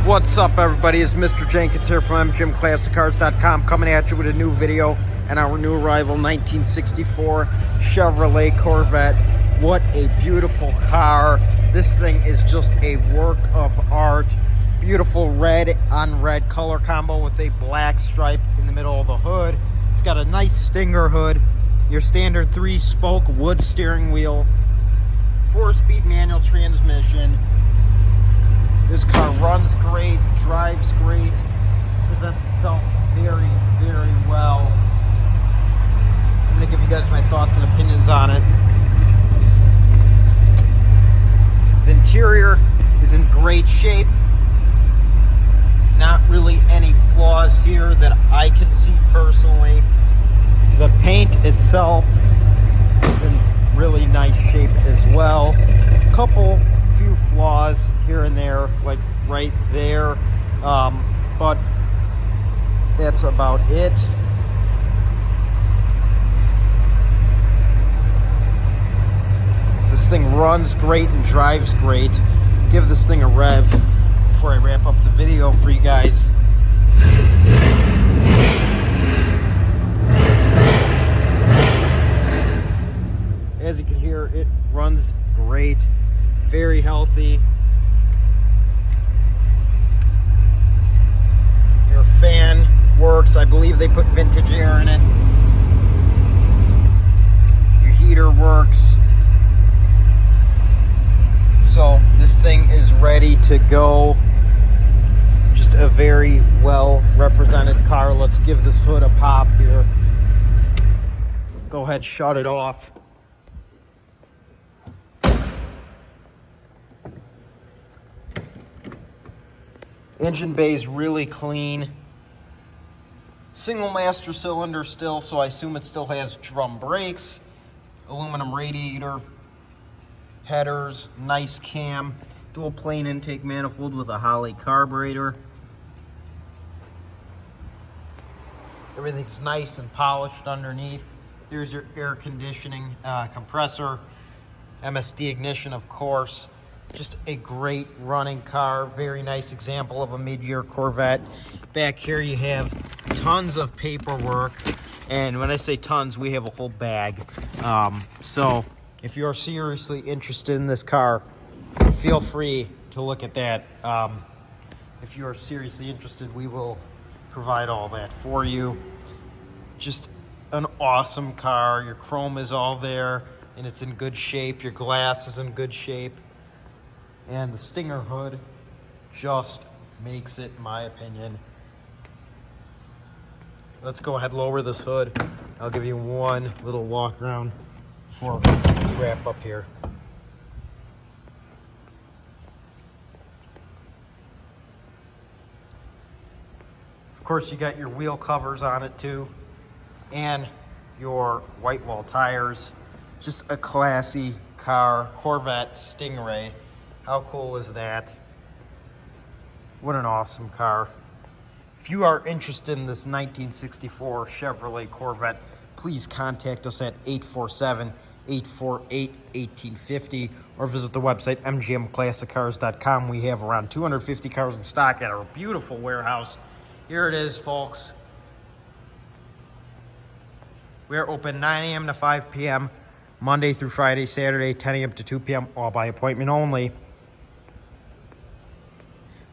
What's up, everybody? It's Mr. Jenkins here from MGMClassicCars.com, coming at you with a new video and our new arrival 1964 Chevrolet Corvette. What a beautiful car. This thing is just a work of art. Beautiful red on red color combo with a black stripe in the middle of the hood. It's got a nice stinger hood, your standard 3-spoke wood steering wheel, 4-speed manual transmission. This car runs great, drives great, presents itself very, very well. I'm going to give you guys my thoughts and opinions on it. The interior is in great shape. Not really any flaws here that I can see personally. The paint itself is in really nice shape as well. Few flaws here and there, like right there, but that's about it. This thing runs great and drives great. Give this thing a rev before I wrap up the video for you guys. As you can hear, it runs great. Very healthy. Your fan works. I believe they put vintage air in it. Your heater works. So this thing is ready to go. Just a very well represented car. Let's give this hood a pop here. Go ahead, shut it off. Engine bay is really clean. Single master cylinder still, so I assume it still has drum brakes. Aluminum radiator. Headers, nice cam. Dual plane intake manifold with a Holley carburetor. Everything's nice and polished underneath. There's your air conditioning compressor. MSD ignition, of course. Just a great running car. Very nice example of a mid-year Corvette. Back here you have tons of paperwork. And when I say tons, we have a whole bag. So if you're seriously interested in this car, feel free to look at that. If you're seriously interested, we will provide all that for you. Just an awesome car. Your chrome is all there and it's in good shape. Your glass is in good shape. And the stinger hood just makes it, in my opinion. Let's go ahead and lower this hood. I'll give you one little walk around before we wrap up here. Of course, you got your wheel covers on it too, and your white wall tires. Just a classy car, Corvette Stingray. How cool is that? What an awesome car. If you are interested in this 1964 Chevrolet Corvette, please contact us at 847-848-1850 or visit the website mgmclassiccars.com. We have around 250 cars in stock at our beautiful warehouse. Here it is, folks. We are open 9 a.m. to 5 p.m. Monday through Friday, Saturday 10 a.m. to 2 p.m. all by appointment only.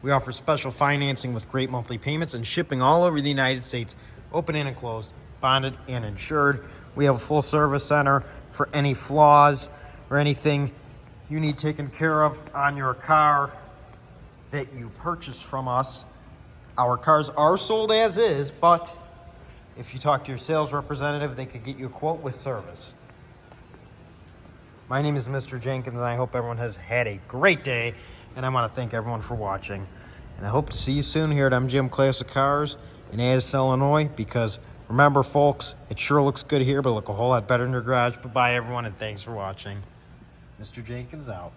We offer special financing with great monthly payments and shipping all over the United States, open and enclosed, bonded and insured. We have a full service center for any flaws or anything you need taken care of on your car that you purchase from us. Our cars are sold as is, but if you talk to your sales representative, they could get you a quote with service. My name is Mr. Jenkins, and I hope everyone has had a great day. And I want to thank everyone for watching. And I hope to see you soon here at MGM Classic Cars in Addison, Illinois. Because remember, folks, it sure looks good here, but look a whole lot better in your garage. Bye-bye, everyone, and thanks for watching. Mr. Jenkins out.